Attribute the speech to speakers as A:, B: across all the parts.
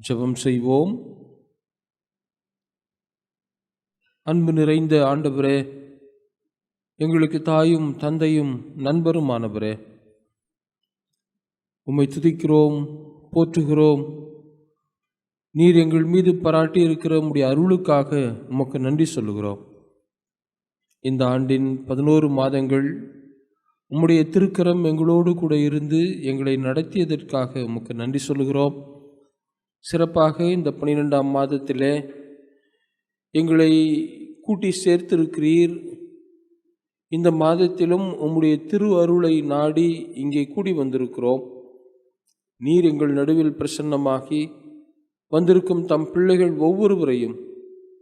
A: ஜெபம் செய்வோம். அன்பு நிறைந்த ஆண்டவரே, எங்களுக்கு தாயும் தந்தையும் நண்பருமானவரே, உம்மை துதிக்கிறோம், போற்றுகிறோம். நீர் எங்கள் மீது பாராட்டி இருக்கிற உம்முடைய அருளுக்காக உமக்கு நன்றி சொல்லுகிறோம். இந்த ஆண்டின் 11 மாதங்கள் உம்முடைய திருக்கரம் எங்களோடு கூட இருந்து எங்களை நடத்தியதற்காக உமக்கு நன்றி சொல்லுகிறோம். சிறப்பாக இந்த 12ஆம் மாதத்திலே எங்களை கூட்டி சேர்த்திருக்கிறீர். இந்த மாதத்திலும் உம்முடைய திரு அருளை நாடி இங்கே கூடி வந்திருக்கிறோம். நீர் எங்கள் நடுவில் பிரசன்னமாகி வந்திருக்கும் தம் பிள்ளைகள் ஒவ்வொருவரையும்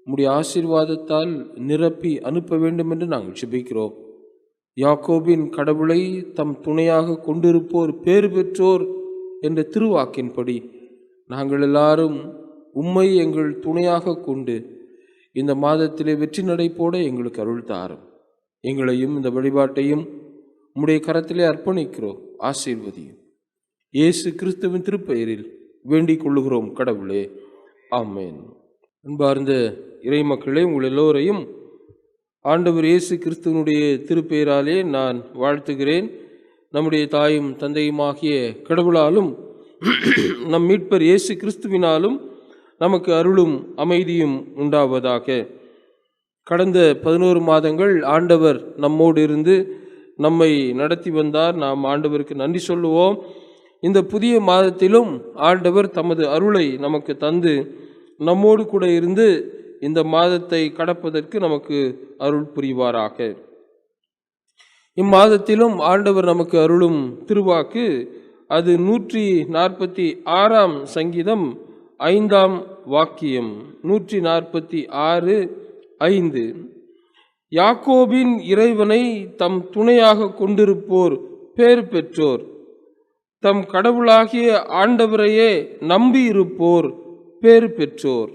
A: உம்முடைய ஆசீர்வாதத்தால் நிரப்பி அனுப்ப வேண்டும் என்று நாங்கள் ஜெபிக்கிறோம். யாக்கோபின் கடவுளை தம் துணையாக கொண்டிருப்போர் பேறு பெற்றோர் என்ற திருவாக்கின்படி நாங்கள் எல்லாரும் உம்மை எங்கள் துணையாக கொண்டு இந்த மாதத்திலே வெற்றி நடை போட எங்களுக்கு அருள் தாரும். எங்களையும் இந்த வழிபாட்டையும் உம்முடைய கரத்திலே அர்ப்பணிக்கிறோம். ஆசீர்வதியும். இயேசு கிறிஸ்துவின் திருப்பெயரில் வேண்டிக் கொள்ளுகிறோம் கடவுளே, ஆமென். அன்பார்ந்த இறைமக்களே, உங்கள் எல்லோரையும் ஆண்டவர் இயேசு கிறிஸ்துவனுடைய திருப்பெயராலே நான் வாழ்த்துகிறேன். நம்முடைய தாயும் தந்தையுமாகிய கடவுளாலும் நம் மீட்பர் இயேசு கிறிஸ்துவினாலும் நமக்கு அருளும் அமைதியும் உண்டாவதாக. கடந்த 11 மாதங்கள் ஆண்டவர் நம்மோடு இருந்து நம்மை நடத்தி வந்தார். நாம் ஆண்டவருக்கு நன்றி சொல்லுவோம். இந்த புதிய மாதத்திலும் ஆண்டவர் தமது அருளை நமக்கு தந்து நம்மோடு கூட இருந்து இந்த மாதத்தை கடப்பதற்கு நமக்கு அருள் புரிவாராக. இம்மாதத்திலும் ஆண்டவர் நமக்கு அருளும் திருவாக்கு அது 146ஆம் சங்கீதம் 5ஆம் வாக்கியம். 146:5. யாக்கோபின் இறைவனை தம் துணையாக கொண்டிருப்போர் பேறு பெற்றோர், தம் கடவுளாகிய ஆண்டவரையே நம்பியிருப்போர் பேறு பெற்றோர்.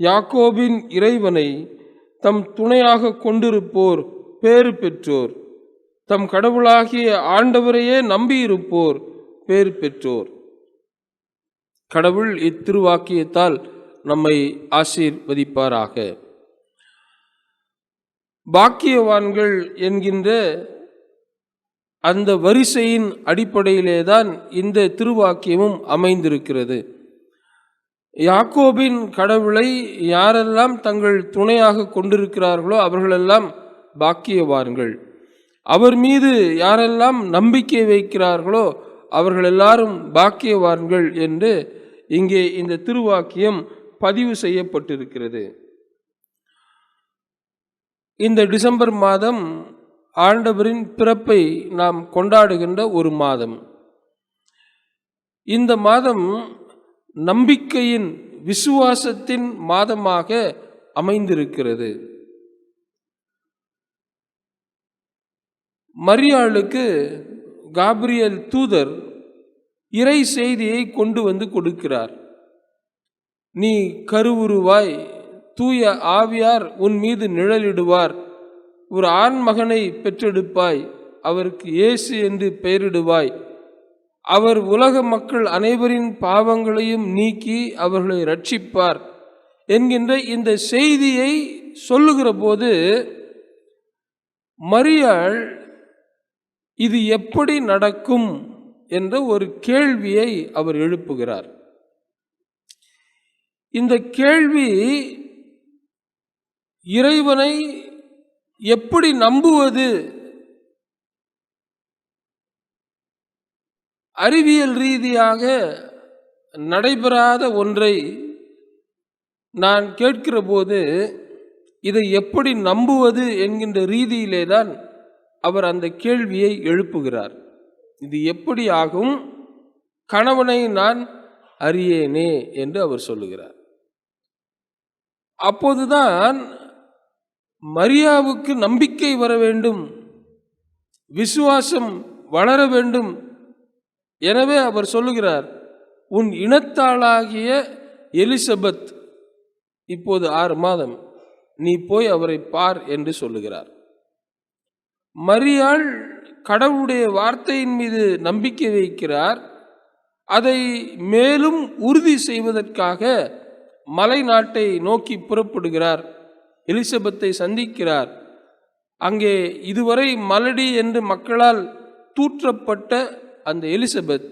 A: யாக்கோபின் இறைவனை தம் துணையாக கொண்டிருப்போர் பேறு பெற்றோர், தம் கடவுளாகிய ஆண்டவரையே நம்பியிருப்போர் பேறு பெற்றோர். கடவுள் இத்திருவாக்கியத்தால் நம்மை ஆசீர்வதிப்பாராக. பாக்கியவான்கள் என்கின்ற அந்த வரிசையின் அடிப்படையிலேதான் இந்த திருவாக்கியமும் அமைந்திருக்கிறது. யாக்கோபின் கடவுளை யாரெல்லாம் தங்கள் துணையாக கொண்டிருக்கிறார்களோ அவர்களெல்லாம் பாக்கியவான்கள். அவர் மீது யாரெல்லாம் நம்பிக்கை வைக்கிறார்களோ அவர்கள் எல்லாரும் பாக்கியவான்கள் என்று இங்கே இந்த திருவாக்கியம் பதிவு செய்யப்பட்டிருக்கிறது. இந்த டிசம்பர் மாதம் ஆண்டவரின் பிறப்பை நாம் கொண்டாடுகின்ற ஒரு மாதம். இந்த மாதம் நம்பிக்கையின் விசுவாசத்தின் மாதமாக அமைந்திருக்கிறது. மரியாளுக்கு காபிரியல் தூதர் இறை செய்தியை கொண்டு வந்து கொடுக்கிறார். நீ கருவுருவாய், தூய ஆவியார் உன் மீது நிழலிடுவார், ஒரு ஆண்மகனை பெற்றெடுப்பாய், அவருக்கு இயேசு என்று பெயரிடுவாய், அவர் உலக மக்கள் அனைவரின் பாவங்களையும் நீக்கி அவர்களை ரட்சிப்பார் என்கின்ற இந்த செய்தியை சொல்லுகிற போது மரியாள் இது எப்படி நடக்கும் என்ற ஒரு கேள்வியை அவர் எழுப்புகிறார். இந்த கேள்வி இறைவனை எப்படி நம்புவது, அறிவியல் ரீதியாக நடைபெறாத ஒன்றை நான் கேட்கிற போது இதை எப்படி நம்புவது என்கின்ற ரீதியிலே தான் அவர் அந்த கேள்வியை எழுப்புகிறார். இது எப்படி ஆகும்? கணவனை நான் அறியேனே என்று அவர் சொல்லுகிறார். அப்போதுதான் மரியாவுக்கு நம்பிக்கை வர வேண்டும், விசுவாசம் வளர வேண்டும். எனவே அவர் சொல்லுகிறார், உன் இனத்தாளாகிய எலிசபெத் இப்போது 6 மாதம், நீ போய் அவரை பார் என்று சொல்லுகிறார். மரியாள் கடவுளுடைய வார்த்தையின் மீது நம்பிக்கை வைக்கிறார். அதை மேலும் உறுதி செய்வதற்காக மலை நாட்டை நோக்கி புறப்படுகிறார். எலிசபெத்தை சந்திக்கிறார். அங்கே இதுவரை மலடி என்று மக்களால் தூற்றப்பட்ட அந்த எலிசபெத்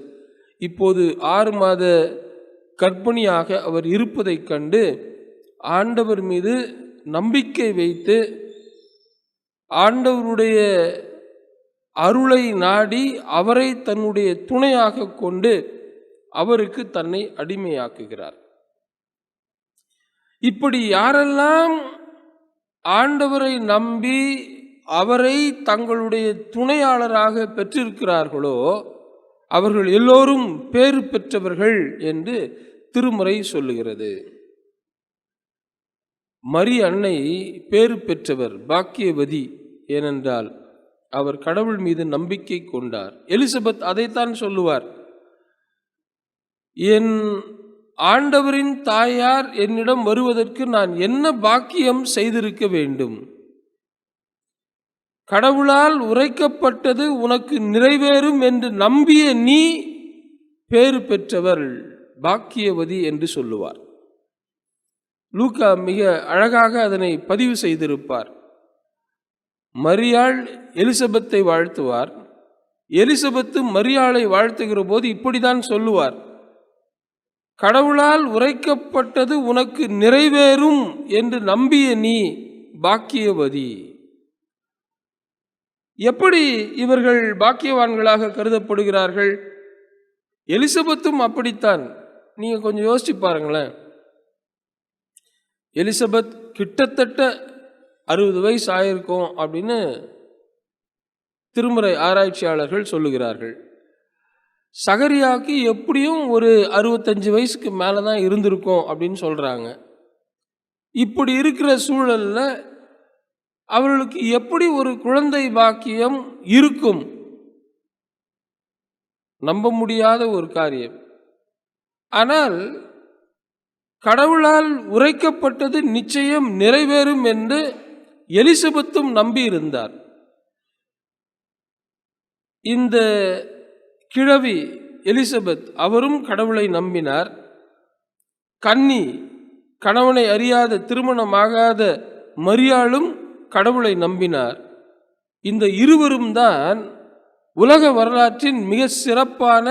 A: இப்போது 6 மாத கர்ப்பிணியாக அவர் இருப்பதைக் கண்டு ஆண்டவர் மீது நம்பிக்கை வைத்து ஆண்டவருடைய அருளை நாடி அவரை தன்னுடைய துணையாக கொண்டு அவருக்கு தன்னை அடிமையாக்குகிறார். இப்படி யாரெல்லாம் ஆண்டவரை நம்பி அவரை தங்களுடைய துணையாளராக பெற்றிருக்கிறார்களோ அவர்கள் எல்லோரும் பேறு பெற்றவர்கள் என்று திருமறை சொல்லுகிறது. மரி அன்னை பேறு பெற்றவர், பாக்கியவதி. ஏனென்றால் அவர் கடவுள் மீது நம்பிக்கை கொண்டார். எலிசபெத் அதைத்தான் சொல்லுவார், என் ஆண்டவரின் தாயார் என்னிடம் வருவதற்கு நான் என்ன பாக்கியம் செய்திருக்க வேண்டும்? கடவுளால் உரைக்கப்பட்டது உனக்கு நிறைவேறும் என்று நம்பிய நீ பேறு பெற்றவர், பாக்கியவதி என்று சொல்லுவார். லூக்கா மிக அழகாக அதனை பதிவு செய்திருப்பார். மரியாள் எலிசபெத்தை வாழ்த்துவார். எலிசபெத்து மரியாளை வாழ்த்துகிற போது இப்படிதான் சொல்லுவார், கடவுளால் உரைக்கப்பட்டது உனக்கு நிறைவேறும் என்று நம்பிய நீ பாக்கியவதி. எப்படி இவர்கள் பாக்கியவான்களாக கருதப்படுகிறார்கள்? எலிசபெத்தும் அப்படித்தான். நீங்க கொஞ்சம் யோசிச்சு பாருங்களேன். எலிசபெத் கிட்டத்தட்ட 60 வயசு ஆயிருக்கும் அப்படின்னு திருமுறை ஆராய்ச்சியாளர்கள் சொல்லுகிறார்கள். சகரியாவுக்கு எப்படியும் ஒரு 65 வயசுக்கு மேலே தான் இருந்திருக்கும் அப்படின்னு சொல்கிறாங்க. இப்படி இருக்கிற சூழலில் அவர்களுக்கு எப்படி ஒரு குழந்தை பாக்கியம் இருக்கும்? நம்ப முடியாத ஒரு காரியம். ஆனால் கடவுளால் உரைக்கப்பட்டது நிச்சயம் நிறைவேறும் என்று எலிசபெத்தும் நம்பியிருந்தார். இந்த கிழவி எலிசபெத் அவரும் கடவுளை நம்பினார். கன்னி, கணவனை அறியாத திருமணமாகாத மரியாளும் கடவுளை நம்பினார். இந்த இருவரும் தான் உலக வரலாற்றின் மிக சிறப்பான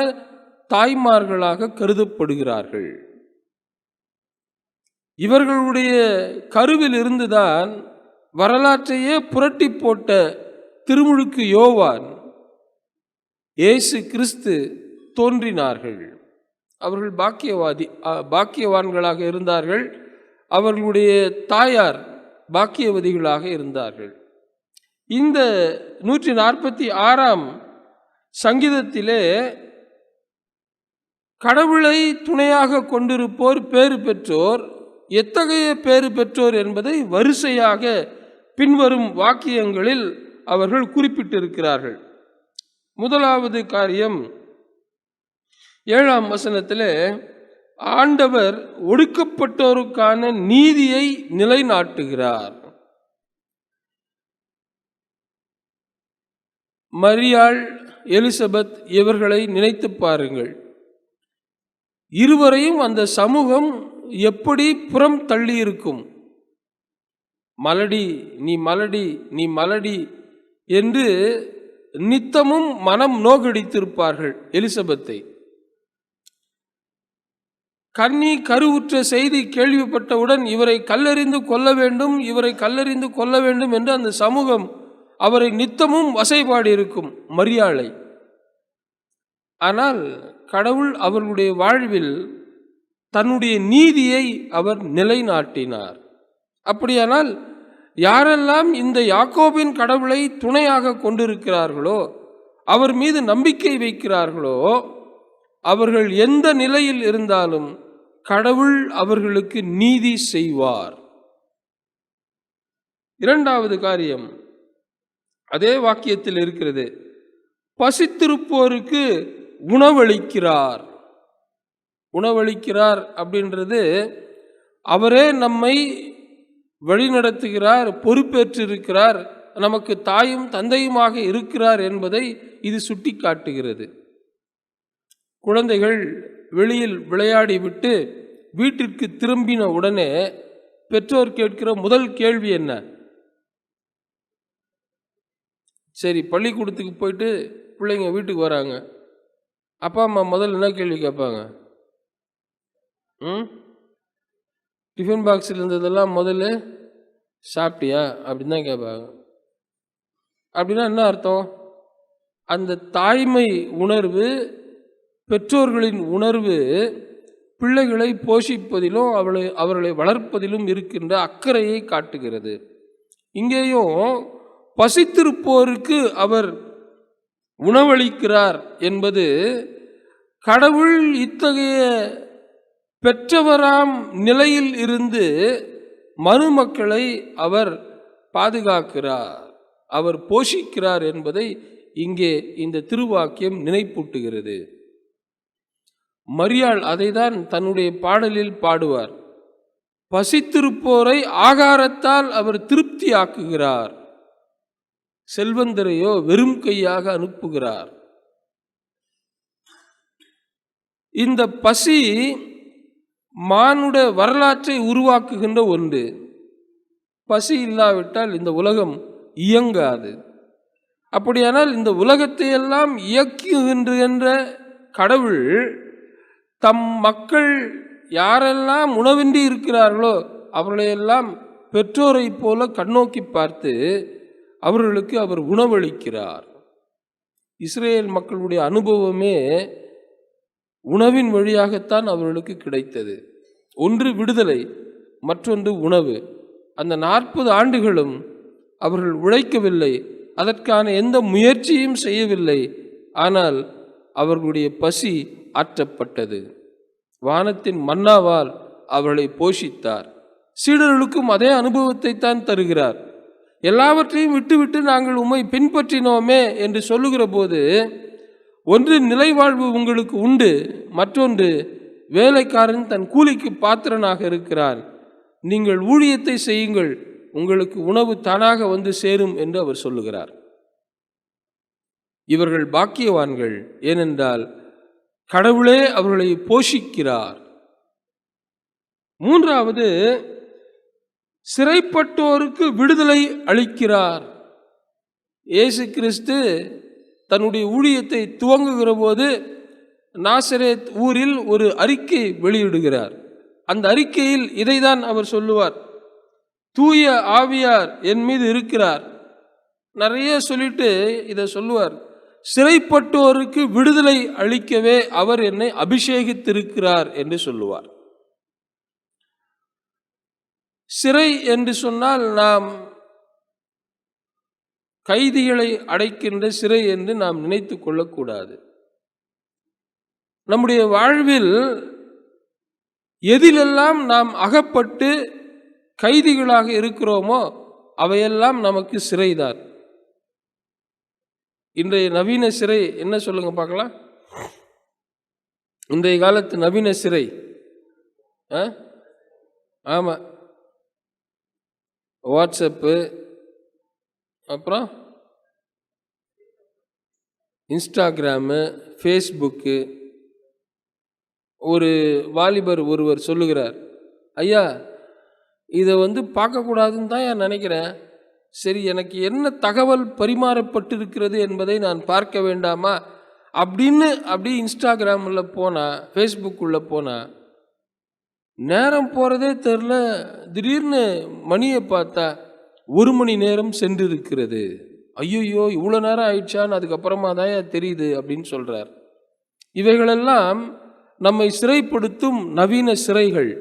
A: தாய்மார்களாக கருதப்படுகிறார்கள். இவர்களுடைய கருவில் இருந்துதான் வரலாற்றையே புரட்டி போட்ட திருமுழுக்கு யோவான், இயேசு கிறிஸ்து தோன்றினார்கள். அவர்கள் பாக்கியவான்களாக இருந்தார்கள். அவர்களுடைய தாயார் பாக்கியவதிகளாக இருந்தார்கள். இந்த 146ஆம் சங்கீதத்திலே கடவுளை துணையாக கொண்டிருப்போர் பேறு பெற்றோர், எத்தகைய பேறு பெற்றோர் என்பதை வரிசையாக பின்வரும் வாக்கியங்களில் அவர்கள் குறிப்பிட்டிருக்கிறார்கள். முதலாவது காரியம் 7ஆம் வசனத்திலே ஆண்டவர் ஒடுக்கப்பட்டோருக்கான நீதியை நிலைநாட்டுகிறார். மரியாள், எலிசபெத் இவர்களை நினைத்து பாருங்கள். இருவரையும் அந்த சமூகம் எப்படி புறம் தள்ளியிருக்கும். மலடி, நீ மலடி, நீ மலடி என்று நித்தமும் மனம் நோகடித்திருப்பார்கள் எலிசபெத்தை. கன்னி கருவுற்ற செய்தி கேள்விப்பட்டவுடன் இவரை கல்லெறிந்து கொல்ல வேண்டும், இவரை கல்லெறிந்து கொல்ல வேண்டும் என்று அந்த சமூகம் அவரை நித்தமும் வசைபாடி இருக்கும் மரியாளை. ஆனால் கடவுள் அவர்களுடைய வாழ்வில் தன்னுடைய நீதியை அவர் நிலைநாட்டினார். அப்படியானால் யாரெல்லாம் இந்த யாக்கோபின் கடவுளை துணையாக கொண்டிருக்கிறார்களோ, அவர் மீது நம்பிக்கை வைக்கிறார்களோ, அவர்கள் எந்த நிலையில் இருந்தாலும் கடவுள் அவர்களுக்கு நீதி செய்வார். இரண்டாவது காரியம் அதே வாக்கியத்தில் இருக்கிறது, பசித்திருப்போருக்கு உணவளிக்கிறார். உணவளிக்கிறார் அப்படின்றது அவரே நம்மை வழிநடத்துகிறார், பொறுப்பேற்றிருக்கிறார், நமக்கு தாயும் தந்தையுமாக இருக்கிறார் என்பதை இது சுட்டி காட்டுகிறது. குழந்தைகள் வெளியில் விளையாடி விட்டு வீட்டிற்கு திரும்பின உடனே பெற்றோர் கேட்கிற முதல் கேள்வி என்ன? சரி, பள்ளிக்கூடத்துக்கு போயிட்டு பிள்ளைங்க வீட்டுக்கு வராங்க, அப்பா அம்மா முதல்ல என்ன கேள்வி கேட்பாங்க? டிஃபன் பாக்ஸில் இருந்ததெல்லாம் முதல்ல சாப்பிட்டியா அப்படின்னு தான் கேட்பாங்க. அப்படின்னா என்ன அர்த்தம்? அந்த தாய்மை உணர்வு, பெற்றோர்களின் உணர்வு பிள்ளைகளை போஷிப்பதிலும் அவர்களை வளர்ப்பதிலும் இருக்கின்ற அக்கறையை காட்டுகிறது. இங்கேயும் பசித்திருப்போருக்கு அவர் உணவளிக்கிறார் என்பது கடவுள் இத்தகைய பெற்றவராம் நிலையில் இருந்து மருமக்களை அவர் பாதுகாக்கிறார், அவர் போஷிக்கிறார் என்பதை இங்கே இந்த திருவாக்கியம் நினைப்பூட்டுகிறது. மரியாள் அதைதான் தன்னுடைய பாடலில் பாடுவார். பசித்திருப்போரை ஆகாரத்தால் அவர் திருப்தி ஆக்குகிறார், செல்வந்தரையோ வெறும் கையாக அனுப்புகிறார். இந்த பசி மானுட வரலாற்றை உருவாக்குகின்ற ஒன்று. பசி இல்லாவிட்டால் இந்த உலகம் இயங்காது. அப்படியானால் இந்த உலகத்தை எல்லாம் இயக்குகின்ற கடவுள் தம் மக்கள் யாரெல்லாம் உணவின்றி இருக்கிறார்களோ அவர்களையெல்லாம் பெற்றோரை போல கண்ணோக்கி பார்த்து அவர்களுக்கு அவர் உணவளிக்கிறார். இஸ்ரேல் மக்களுடைய அனுபவமே உணவின் வழியாகத்தான் அவர்களுக்கு கிடைத்தது. ஒன்று விடுதலை, மற்றொன்று உணவு. அந்த 40 ஆண்டுகளும் அவர்கள் உழைக்கவில்லை, அதற்கான எந்த முயற்சியும் செய்யவில்லை. ஆனால் அவர்களுடைய பசி ஆற்றப்பட்டது. வானத்தின் மன்னாவால் அவர்களை போஷித்தார். சீடர்களுக்கும் அதே அனுபவத்தை தான் தருகிறார். எல்லாவற்றையும் விட்டுவிட்டு நாங்கள் உம்மை பின்பற்றினோமே என்று சொல்லுகிற போது, ஒன்று நிலைவாழ்வு உங்களுக்கு உண்டு, மற்றொன்று வேலைக்காரன் தன் கூலிக்கு பாத்திரனாக இருக்கிறான். நீங்கள் ஊழியத்தை செய்யுங்கள், உங்களுக்கு உணவு தானாக வந்து சேரும் என்று அவர் சொல்லுகிறார். இவர்கள் பாக்கியவான்கள், ஏனென்றால் கடவுளே அவர்களை போஷிக்கிறார். மூன்றாவது, சிறைப்பட்டோருக்கு விடுதலை அளிக்கிறார். இயேசு கிறிஸ்து தன்னுடைய ஊழியத்தை துவங்குகிற போது நாசரேத் ஊரில் ஒரு அறிக்கை வெளியிடுகிறார். அந்த அறிக்கையில் இதைதான் அவர் சொல்லுவார்: தூய ஆவியார் என் மீது இருக்கிறார். நிறைய சொல்லிட்டு இதை சொல்லுவார்: சிறைப்பட்டோருக்கு விடுதலை அளிக்கவே அவர் என்னை அபிஷேகித்திருக்கிறார் என்று சொல்லுவார். சிறை என்று சொன்னால் நாம் கைதிகளை அடைக்கின்ற சிறை என்று நாம் நினைத்து கொள்ளக்கூடாது. நம்முடைய வாழ்வில் எதிலெல்லாம் நாம் அகப்பட்டு கைதிகளாக இருக்கிறோமோ அவையெல்லாம் நமக்கு சிறைதான். இன்றைய நவீன சிறை என்ன சொல்லுங்க பார்க்கலாம்? இன்றைய காலத்து நவீன சிறை, ஆமாம், வாட்ஸ்அப்பு, அப்புறம் இன்ஸ்டாகிராமு, ஃபேஸ்புக்கு. ஒரு வாலிபர் ஒருவர் சொல்லுகிறார்: ஐயா, இதை பார்க்கக்கூடாதுன்னு தான் நான் நினைக்கிறேன். சரி, எனக்கு என்ன தகவல் பரிமாறப்பட்டிருக்கிறது என்பதை நான் பார்க்க வேண்டாமா அப்படி இன்ஸ்டாகிராமில் போனால், ஃபேஸ்புக்குள்ளே போனால் நேரம் போகிறதே தெரில. திடீர்னு மணியை பார்த்தா 1 மணி நேரம் சென்றிருக்கிறது. ஐயோ, இவ்வளோ நேரம் ஆயிடுச்சான்னு அதுக்கப்புறமா தான் தெரியுது அப்படின்னு சொல்கிறார். இவைகளெல்லாம் நம்மை சிறைப்படுத்தும் நவீன சிறைகள்.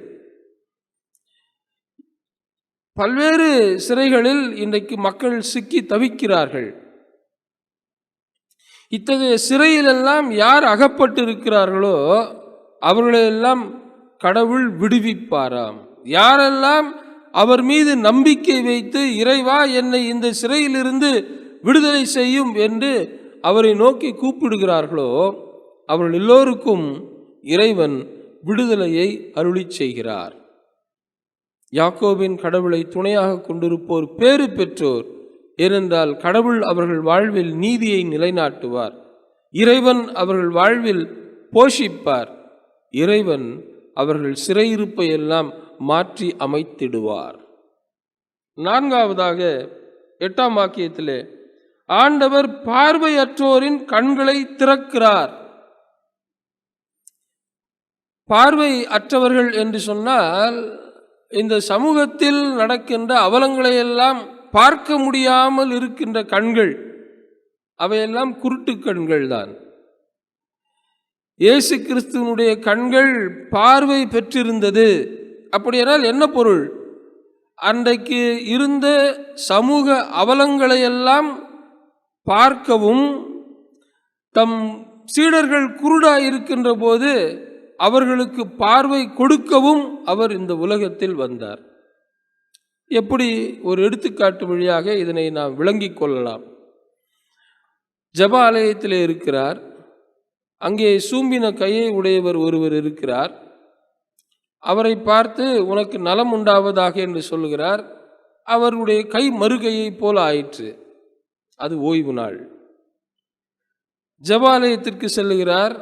A: பல்வேறு சிறைகளில் இன்றைக்கு மக்கள் சிக்கி தவிக்கிறார்கள். இத்தகைய சிறையிலெல்லாம் யார் அகப்பட்டு இருக்கிறார்களோ அவர்களெல்லாம் கடவுள் விடுவிப்பாராம். யாரெல்லாம் அவர் மீது நம்பிக்கை வைத்து, இறைவா என்னை இந்த சிறையிலிருந்து விடுதலை செய்யும் என்று அவரை நோக்கி கூப்பிடுகிறார்களோ அவர்கள் எல்லோருக்கும் இறைவன் விடுதலையை அருளி செய்கிறார். யாக்கோபின் கடவுளை துணையாக கொண்டிருப்போர் பேறு பெற்றோர். ஏனென்றால் கடவுள் அவர்கள் வாழ்வில் நீதியை நிலைநாட்டுவார். இறைவன் அவர்கள் வாழ்வில் போஷிப்பார். இறைவன் அவர்கள் சிறையிருப்பை எல்லாம் மாற்றி அமைத்திடுவார். நான்காவதாக 8ஆம் வாக்கியத்திலே ஆண்டவர் பார்வையற்றோரின் கண்களை திறக்கிறார். பார்வை அற்றவர்கள் என்று சொன்னால் இந்த சமூகத்தில் நடக்கின்ற அவலங்களை எல்லாம் பார்க்க முடியாமல் இருக்கின்ற கண்கள், அவையெல்லாம் குருட்டு கண்கள் தான். இயேசு கிறிஸ்துவனுடைய கண்கள் பார்வை பெற்றிருந்தது. அப்படியானால் என்ன பொருள்? அன்றைக்கு இருந்த சமூக அவலங்களை எல்லாம் பார்க்கவும், தம் சீடர்கள் குருடாய் இருக்கின்ற போது அவர்களுக்கு பார்வை கொடுக்கவும் அவர் இந்த உலகத்தில் வந்தார். எப்படி? ஒரு எடுத்துக்காட்டு வழியாக இதனை நாம் விளங்கிக் கொள்ளலாம். ஜெப ஆலயத்திலே இருக்கிறார். அங்கே சூம்பின கையை உடையவர் ஒருவர் இருக்கிறார். அவரை பார்த்து உனக்கு நலம் உண்டாவதாக என்று சொல்லுகிறார். அவருடைய கை மறுகையை போல ஆயிற்று. அது ஓய்வு நாள். ஜெபாலயத்திற்கு செல்லுகிறார்.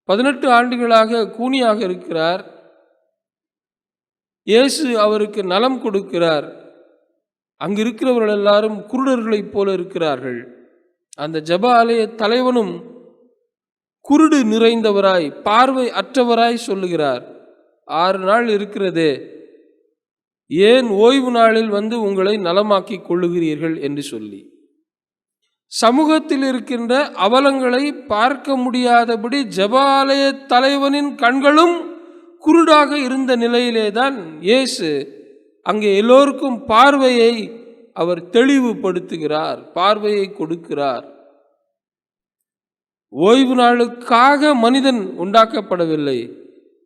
A: 18 ஆண்டுகளாக கூனியாக இருக்கிறார். இயேசு அவருக்கு நலம் கொடுக்கிறார். அங்கு இருக்கிறவர்கள் எல்லாரும் குருடர்களைப் போல இருக்கிறார்கள். அந்த ஜெப ஆலய தலைவனும் குருடு நிறைந்தவராய், பார்வை அற்றவராய் சொல்லுகிறார், 6 நாள் இருக்கிறதே, ஏன் ஓய்வு நாளில் வந்து உங்களை நலமாக்கி கொள்ளுகிறீர்கள் என்று சொல்லி. சமூகத்தில் இருக்கின்ற அவலங்களை பார்க்க முடியாதபடி ஜெப ஆலய தலைவனின் கண்களும் குருடாக இருந்த நிலையிலேதான் இயேசு அங்கே எல்லோருக்கும் பார்வையை அவர் தெளிவுபடுத்துகிறார், பார்வையை கொடுக்கிறார். ஓய்வு நாளுக்காக மனிதன் உண்டாக்கப்படவில்லை,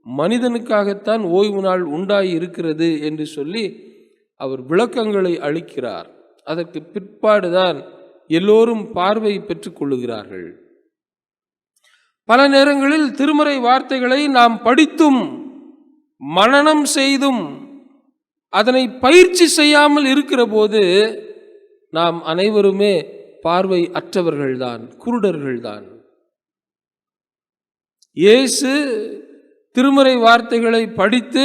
A: மனிதனுக்காகத்தான் ஓய்வு நாள் உண்டாகி இருக்கிறது என்று சொல்லி அவர் விளக்கங்களை அளிக்கிறார். அதற்கு பிற்பாடுதான் எல்லோரும் பார்வை பெற்றுக் கொள்ளுகிறார்கள். பல நேரங்களில் திருமறை வார்த்தைகளை நாம் படித்தும் மனனம் செய்தும் அதனை பயிற்சி செய்யாமல் இருக்கிற போது நாம் அனைவருமே பார்வை அற்றவர்கள்தான், குருடர்கள்தான். இயேசு திருமறை வார்த்தைகளை படித்து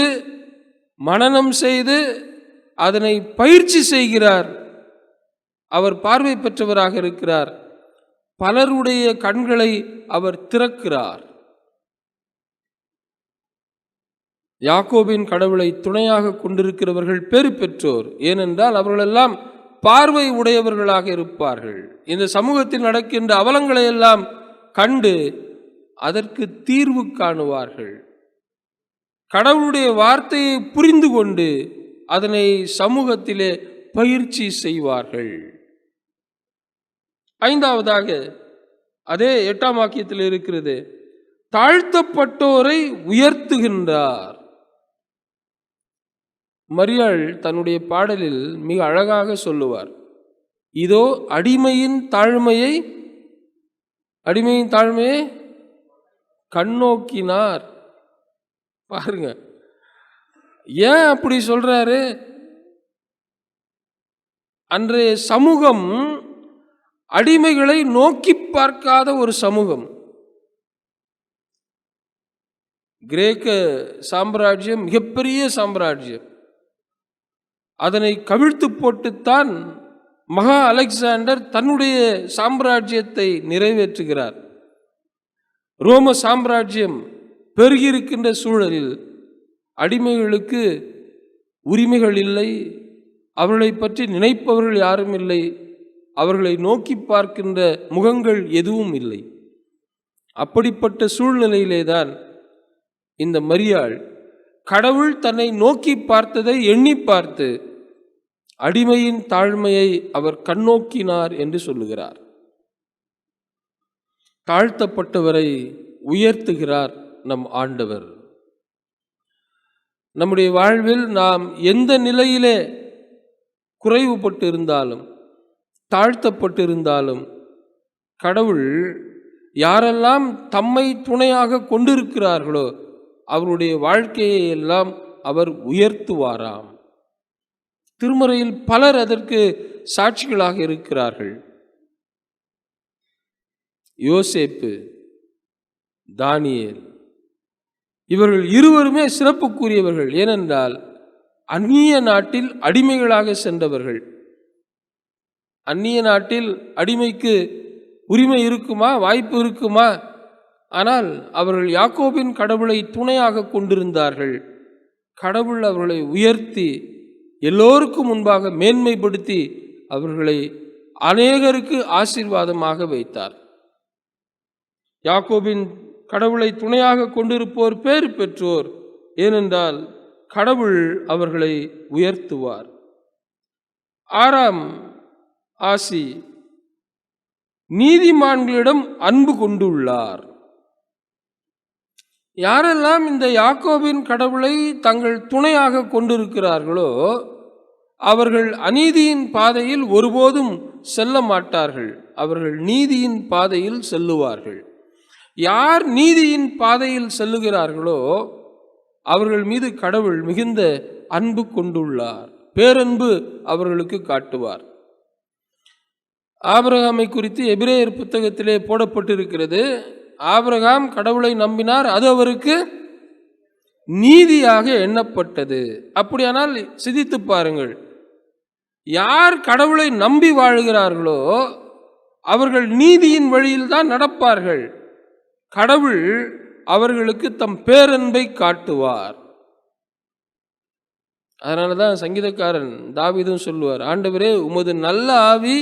A: மனனம் செய்து அதனை பயிற்சி செய்கிறார். அவர் பார்வை பெற்றவராக இருக்கிறார். பலருடைய கண்களை அவர் திறக்கிறார். யாக்கோபின் கடவுளை துணையாக கொண்டிருக்கிறவர்கள் பேறு பெற்றோர். ஏனென்றால் அவர்களெல்லாம் பார்வை உடையவர்களாக இருப்பார்கள். இந்த சமூகத்தில் நடக்கின்ற அவலங்களை எல்லாம் கண்டு அதற்கு தீர்வு காணுவார்கள். கடவுளுடைய வார்த்தையை புரிந்து கொண்டு அதனை சமூகத்திலே பயிற்சி செய்வார்கள். 5ஆவதாக அதே 8ஆம் வாக்கியத்தில் இருக்கிறது, தாழ்த்தப்பட்டோரை உயர்த்துகின்றார். மரியாள் தன்னுடைய பாடலில் மிக அழகாக சொல்லுவார், இதோ அடிமையின் தாழ்மையை கண்ணோக்கினார். பாருங்க, ஏன் அப்படி சொல்றாரு? அன்றைய சமூகம் அடிமைகளை நோக்கி பார்க்காத ஒரு சமூகம். கிரேக்க சாம்ராஜ்யம் மிகப்பெரிய சாம்ராஜ்யம். அதனை கவிழ்த்து போட்டுத்தான் மகா அலெக்சாண்டர் தன்னுடைய சாம்ராஜ்யத்தை நிறைவேற்றுகிறார். ரோம சாம்ராஜ்யம் பெருகியிருக்கின்ற சூழலில் அடிமைகளுக்கு உரிமைகள் இல்லை, அவர்களை பற்றி நினைப்பவர்கள் யாரும் இல்லை, அவர்களை நோக்கி பார்க்கின்ற முகங்கள் எதுவும் இல்லை. அப்படிப்பட்ட சூழ்நிலையிலேதான் இந்த மரியாள் கடவுள் தன்னை நோக்கி பார்த்ததை எண்ணி பார்த்து அடிமையின் தாழ்மையை அவர் கண்ணோக்கினார் என்று சொல்லுகிறார். தாழ்த்தப்பட்டவரை உயர்த்துகிறார் நம் ஆண்டவர். நம்முடைய வாழ்வில் நாம் எந்த நிலையிலே குறைவுபட்டு இருந்தாலும் தாழ்த்தப்பட்டு இருந்தாலும் கடவுள் யாரெல்லாம் தம்மை துணையாக கொண்டிருக்கிறார்களோ அவருடைய வாழ்க்கையை எல்லாம் அவர் உயர்த்துவாராம். திருமறையில் பலர் அதற்கு சாட்சிகளாக இருக்கிறார்கள். யோசேப்பு தானியேல். இவர்கள் இருவருமே சிறப்புக்குரியவர்கள். ஏனென்றால் அந்நிய நாட்டில் அடிமைகளாக சென்றவர்கள். அந்நிய நாட்டில் அடிமைக்கு உரிமை இருக்குமா, வாய்ப்பு இருக்குமா? ஆனால் அவர்கள் யாக்கோபின் கடவுளை துணையாக கொண்டிருந்தார்கள். கடவுள் அவர்களை உயர்த்தி எல்லோருக்கும் முன்பாக மேன்மைப்படுத்தி அவர்களை அநேகருக்கு ஆசீர்வாதமாக வைத்தார். யாக்கோபின் கடவுளை துணையாக கொண்டிருப்போர் பேறு பெற்றோர். ஏனென்றால் கடவுள் அவர்களை உயர்த்துவார். 6ஆம் ஆசி, நீதிமான்களிடம் அன்பு கொண்டுள்ளார். யாரெல்லாம் இந்த யாக்கோபின் கடவுளை தங்கள் துணையாக கொண்டிருக்கிறார்களோ அவர்கள் அநீதியின் பாதையில் ஒருபோதும் செல்ல மாட்டார்கள். அவர்கள் நீதியின் பாதையில் செல்லுவார்கள். யார் நீதியின் பாதையில் செல்லுகிறார்களோ அவர்கள் மீது கடவுள் மிகுந்த அன்பு கொண்டுள்ளார். பேரன்பு அவர்களுக்கு காட்டுவார். ஆபிரகாமை குறித்து எபிரேயர் புத்தகத்திலே போடப்பட்டிருக்கிறது. ஆபிரகாம் கடவுளை நம்பினார், அது அவருக்கு நீதியாக எண்ணப்பட்டது. அப்படியானால் சிந்தித்து பாருங்கள், யார் கடவுளை நம்பி வாழுகிறார்களோ அவர்கள் நீதியின் வழியில் தான் நடப்பார்கள். கடவுள் அவர்களுக்கு தம் பேரன்பை காட்டுவார். அதனால தான் சங்கீதக்காரன் தாவீதும் சொல்லுவார், ஆண்டவரே உமது நல்ல ஆவி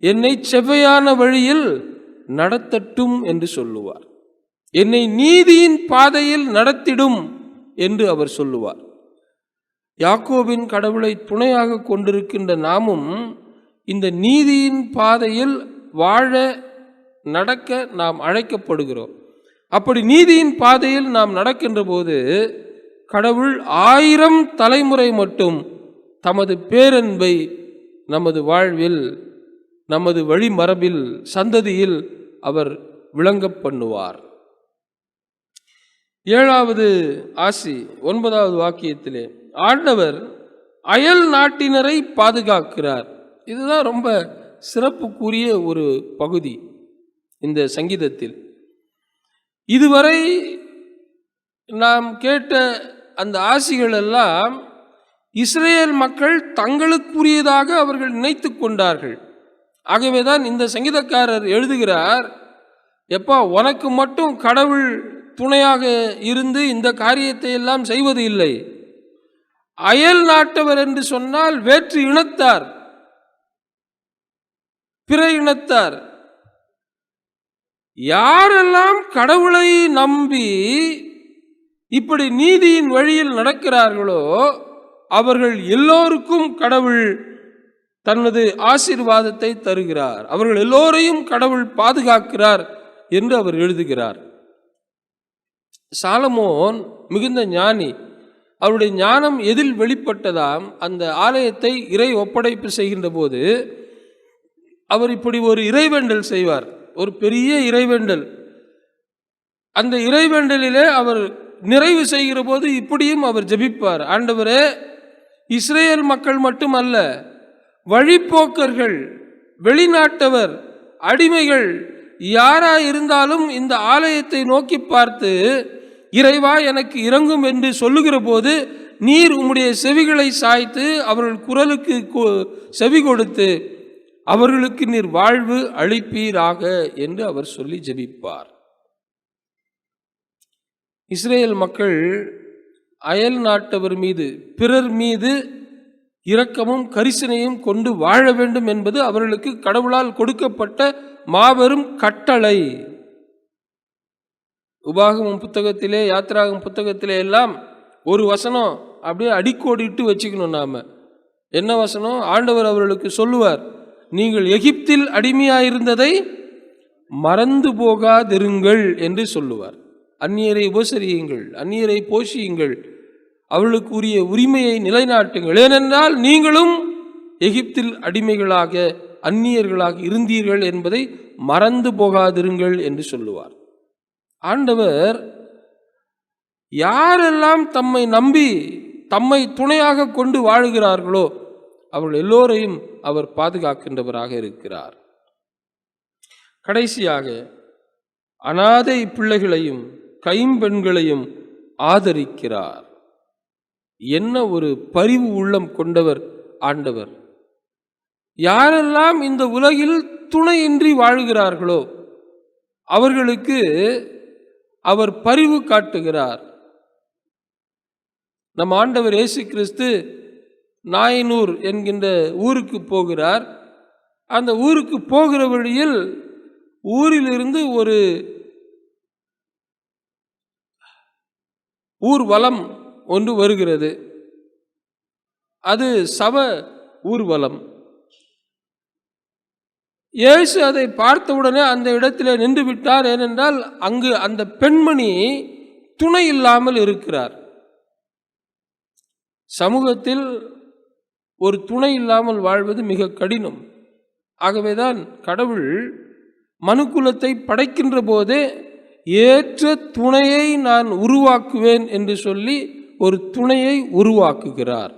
A: என்னை செவ்வையான வழியில் நடத்தட்டும் என்று சொல்லுவார். என்னை நீதியின் பாதையில் நடத்திடும் என்று அவர் சொல்லுவார். யாக்கோபின் கடவுளை துணையாக கொண்டிருக்கின்ற நாமும் இந்த நீதியின் பாதையில் வாழ நடக்க நாம் அழைக்கப்படுகிறோம். அப்படி நீதியின் பாதையில் நாம் நடக்கின்ற போது கடவுள் 1000 தலைமுறை மட்டும் தமது பேரன்பை நமது வாழ்வில், நமது வழிமரபில், சந்ததியில் அவர் விளங்க பண்ணுவார். 7வது ஆசி 9வது வாக்கியத்திலே, ஆண்டவர் அயல் நாட்டினரை பாதுகாக்கிறார். இதுதான் ரொம்ப சிறப்புக்குரிய ஒரு பகுதி இந்த சங்கீதத்தில். இதுவரை நாம் கேட்ட அந்த ஆசிகள் எல்லாம் இஸ்ரேல் மக்கள் தங்களுக்குரியதாக அவர்கள் நினைத்து கொண்டார்கள். ஆகவேதான் இந்த சங்கீதக்காரர் எழுதுகிறார், எப்பா உனக்கு மட்டும் கடவுள் துணையாக இருந்து இந்த காரியத்தை எல்லாம் செய்வது இல்லை. அயல் நாட்டவர் என்று சொன்னால் வேற்று இனத்தார், பிற இனத்தார், யாரெல்லாம் கடவுளை நம்பி இப்படி நீதியின் வழியில் நடக்கிறார்களோ அவர்கள் எல்லோருக்கும் கடவுள் தனது ஆசீர்வாதத்தை தருகிறார். அவர்கள் எல்லோரையும் கடவுள் பாதுகாக்கிறார் என்று அவர் எழுதுகிறார். சாலமோன் மிகுந்த ஞானி. அவருடைய ஞானம் எதில் வெளிப்பட்டதாம்? அந்த ஆலயத்தை இறை ஒப்படைப்பு செய்கின்ற போது அவர் இப்படி ஒரு இறைவேண்டல் செய்வார், ஒரு பெரிய இறைவேண்டல். அந்த இறைவேண்டலிலே அவர் நிறைவு செய்கிற போது இப்படியும் அவர் ஜெபிப்பார், ஆண்டவரே இஸ்ரேல் மக்கள் மட்டுமல்ல, வழிப்போக்கர்கள், வெளிநாட்டவர், அடிமைகள் யாராயிருந்தாலும் இந்த ஆலயத்தை நோக்கி பார்த்து இறைவா எனக்கு இறங்கும் என்று சொல்லுகிற போது நீர் உம்முடைய செவிகளை சாய்த்து அவர்கள் குரலுக்கு செவி கொடுத்து அவர்களுக்கு நீர் வாழ்வு அளிப்பீராக என்று அவர் சொல்லி ஜெபிப்பார். இஸ்ரேல் மக்கள் அயல் நாட்டவர் மீது, பிறர் மீது இரக்கமும் கரிசனையும் கொண்டு வாழ வேண்டும் என்பது அவர்களுக்கு கடவுளால் கொடுக்கப்பட்ட மாபெரும் கட்டளை. உபாகமம் புத்தகத்திலே, யாத்திராகம் புத்தகத்திலே எல்லாம் ஒரு வசனம் அப்படியே அடிக்கோடிட்டு வச்சுக்கணும். நாம என்ன வசனம்? ஆண்டவர் அவர்களுக்கு சொல்லுவார், நீங்கள் எகிப்தில் அடிமையாயிருந்ததை மறந்து போகாதிருங்கள் என்று சொல்லுவார். அந்நியரை உபசரியுங்கள், அந்நியரை போஷியுங்கள், அவர்களுக்கு உரிய உரிமையை நிலைநாட்டுங்கள், ஏனென்றால் நீங்களும் எகிப்தில் அடிமைகளாக அந்நியர்களாக இருந்தீர்கள் என்பதை மறந்து போகாதிருங்கள் என்று சொல்லுவார். ஆண்டவர் யாரெல்லாம் தம்மை நம்பி தம்மை துணையாக கொண்டு வாழுகிறார்களோ அவர்கள் எல்லோரையும் அவர் பாதுகாக்கின்றவராக இருக்கிறார். கடைசியாக அனாதை பிள்ளைகளையும் கைம்பெண்களையும் ஆதரிக்கிறார். என்ன ஒரு பரிவு உள்ளம் கொண்டவர் ஆண்டவர்! யாரெல்லாம் இந்த உலகில் துணையின்றி வாழ்கிறார்களோ அவர்களுக்கு அவர் பரிவு காட்டுகிறார். நம் ஆண்டவர் இயேசு கிறிஸ்து நாயனூர் என்கின்ற ஊருக்கு போகிறார். அந்த ஊருக்கு போகிற வழியில் ஊரிலிருந்து ஒரு ஊர்வலம் ஒன்று வருகிறது. அது சவ ஊர்வலம். இயேசு அதை பார்த்தவுடனே அந்த இடத்திலே நின்று விட்டார். ஏனென்றால் அங்கு அந்த பெண்மணி துணை இல்லாமல் இருக்கிறார். சமூகத்தில் ஒரு துணை இல்லாமல் வாழ்வது மிக கடினம். ஆகவேதான் கடவுள் மனுக்குலத்தை படைக்கின்ற போதே ஏற்ற துணையை நான் உருவாக்குவேன் என்று சொல்லி ஒரு துணையை உருவாக்குகிறார்.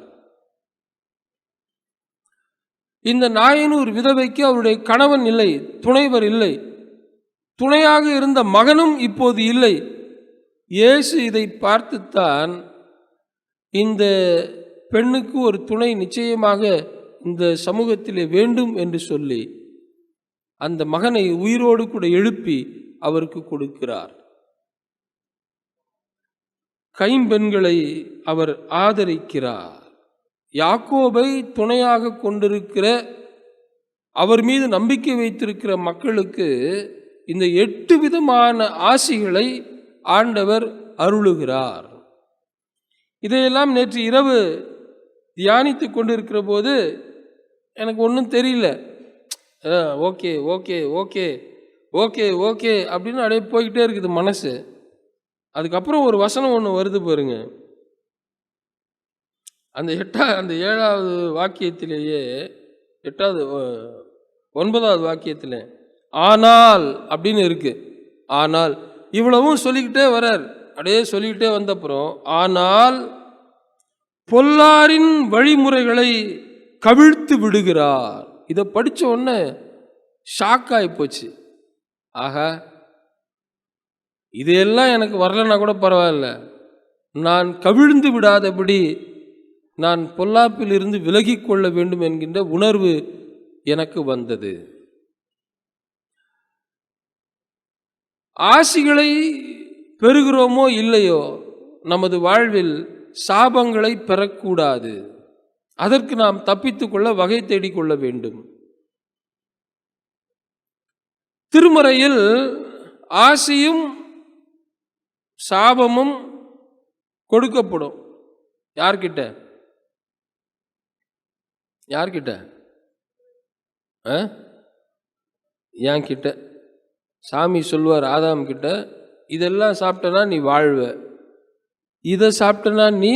A: இந்த நாயனூர் விதவைக்கு அவருடைய கணவன் இல்லை, துணைவர் இல்லை, துணையாக இருந்த மகனும் இப்போது இல்லை. இயேசு இதை பார்த்துத்தான் இந்த பெண்ணுக்கு ஒரு துணை நிச்சயமாக இந்த சமூகத்திலே வேண்டும் என்று சொல்லி அந்த மகனை உயிரோடு கூட எழுப்பி அவருக்கு கொடுக்கிறார். கைம்பெண்களை அவர் ஆதரிக்கிறார். யாக்கோபை துணையாக கொண்டிருக்கிற, அவர் மீது நம்பிக்கை வைத்திருக்கிற மக்களுக்கு இந்த 8 விதமான ஆசிகளை ஆண்டவர் அருளுகிறார். இதையெல்லாம் நேற்று இரவு தியானித்து கொண்டிருக்கிற போது எனக்கு ஒன்றும் தெரியல. Okay okay okay okay okay அப்படின்னு அப்படியே போய்கிட்டே இருக்குது மனசு. அதுக்கப்புறம் ஒரு வசனம் ஒன்று வருது பாருங்க. அந்த 7வது வாக்கியத்திலேயே 9வது வாக்கியத்தில் ஆனால் அப்படின்னு இருக்கு. ஆனால் இவ்வளவும் சொல்லிக்கிட்டே வரார். அப்படியே சொல்லிக்கிட்டே வந்தப்புறம் ஆனால் பொல்லாரின் வழிமுறைகளை கவிழ்த்து விடுகிறார். இதை படித்த உடனே ஷாக் ஆகி போச்சு. ஆகா, இதையெல்லாம் எனக்கு வரலன்னா கூட பரவாயில்ல, நான் கவிழ்ந்து விடாதபடி நான் பொல்லாப்பில் இருந்து விலகி கொள்ள வேண்டும் என்கின்ற உணர்வு எனக்கு வந்தது. ஆசிகளை பெறுகிறோமோ இல்லையோ, நமது வாழ்வில் சாபங்களை பெறக்கூடாது. அதற்கு நாம் தப்பித்துக்கொள்ள வகை தேடிக்கொள்ள வேண்டும். திருமறையில் ஆசியும் சாபமும் கொடுக்கப்படும். யார்கிட்ட? யார்கிட்ட? என் கிட்ட. சாமி சொல்லுவார் ஆதாம் கிட்ட, இதெல்லாம் சாப்பிட்டனா நீ வாழ்வ, இதை சாப்பிட்டனா நீ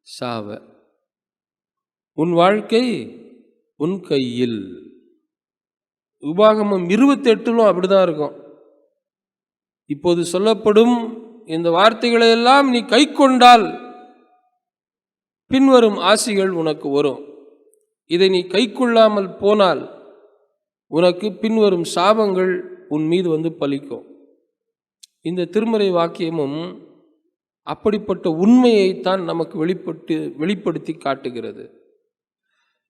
A: சாவ, உன் வாழ்க்கை உன் கையில். உபாகமம் 28 அப்படிதான் இருக்கும். இப்போது சொல்லப்படும் இந்த வார்த்தைகளை எல்லாம் நீ கை கொண்டால் பின்வரும் ஆசிகள் உனக்கு வரும். இதை நீ கை கொள்ளாமல் போனால் உனக்கு பின்வரும் சாபங்கள் உன் மீது வந்து பலிக்கும். இந்த திருமறை வாக்கியமும் அப்படிப்பட்ட உண்மையைத்தான் நமக்கு வெளிப்படுத்தி காட்டுகிறது.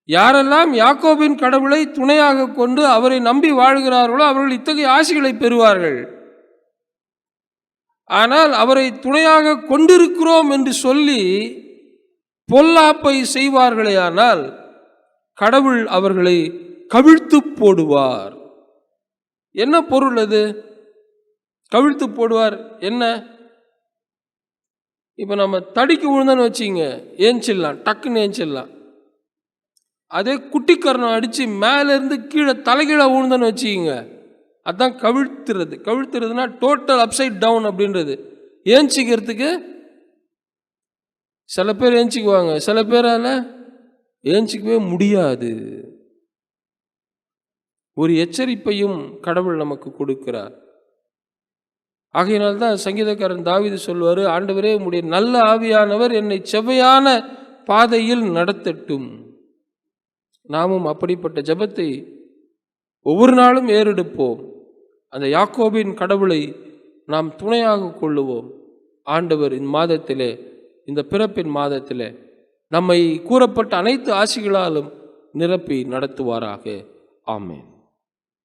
A: யாரெல்லாம் யாக்கோபின் கடவுளை துணையாக கொண்டு அவரை நம்பி வாழ்கிறார்களோ அவர்கள் இத்தகைய ஆசிகளை பெறுவார்கள். ஆனால் அவரை துணையாக கொண்டிருக்கிறோம் என்று சொல்லி பொல்லாப்பை செய்வார்களே ஆனால் கடவுள் அவர்களை கவிழ்த்து போடுவார். என்ன பொருள் அது? கவிழ்த்து போடுவார் என்ன? இப்போ நம்ம தடிக்கு விழுந்தான்னு வச்சிங்க, ஏஞ்சிடலாம், டக்குன்னு ஏஞ்சிடலாம். அதே குட்டிக்கரணம் அடித்து மேலேருந்து கீழே தலைகீழே விழுந்தான்னு வச்சுக்கிங்க, அதுதான் கவிழ்த்துறது. கவிழ்த்துறதுனா டோட்டல் அப்சைட் டவுன் அப்படின்றது. ஏஞ்சிக்கிறதுக்கு சில பேர் ஏஞ்சிக்குவாங்க, சில பேரால் ஏஞ்சிக்கவே முடியாது. ஒரு எச்சரிப்பையும் கடவுள் நமக்கு கொடுக்கிறார். ஆகையினால்தான் சங்கீதக்காரன் தாவீது சொல்வார், ஆண்டவரே உம்முடைய நல்ல ஆவியானவர் என்னை செவ்வையான பாதையில் நடத்தட்டும். நாமும் அப்படிப்பட்ட ஜெபத்தை ஒவ்வொரு நாளும் ஏறெடுப்போம். அந்த யாக்கோபின் கடவுளை நாம் துணையாக கொள்ளுவோம். ஆண்டவர் இந்த மாதத்திலே, இந்த பிறப்பின் மாதத்திலே நம்மை கூறப்பட்ட அனைத்து ஆசிகளாலும் நிரப்பி நடத்துவாராக. ஆமென்.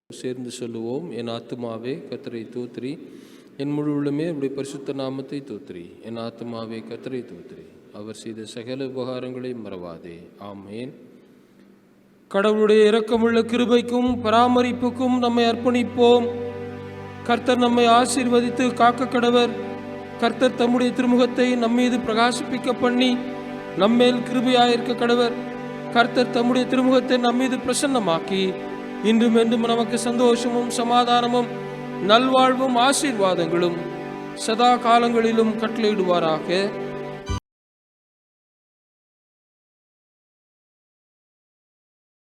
A: சேர்ந்து சொல்லுவோம். என் ஆத்துமாவே கர்த்தரை தோத்திரி, என் முழு உள்ளமே அவருடைய பரிசுத்த நாமத்தை தோத்திரி. என் ஆத்துமாவே கர்த்தரை தோத்திரி, அவர் செய்த சகல உபகாரங்களை மறவாதே. ஆமென். கடவுளுடைய இரக்கமுள்ள கிருபைக்கும் பராமரிப்புக்கும் நம்மை அர்ப்பணிப்போம். கர்த்தர் நம்மை ஆசீர்வதித்து காக்க கடவர். கர்த்தர் தம்முடைய திருமுகத்தை நம்மீது பிரகாசிப்பிக்க பண்ணி நம்மேல் கிருபையாயிருக்க கடவர். கர்த்தர் தம்முடைய திருமுகத்தை நம்மீது பிரசன்னமாக்கி இன்றும் என்றும் நமக்கு சந்தோஷமும் சமாதானமும் நல்வாழ்வும் ஆசீர்வாதங்களும் சதா காலங்களிலும் கட்டளையிடுவாராக.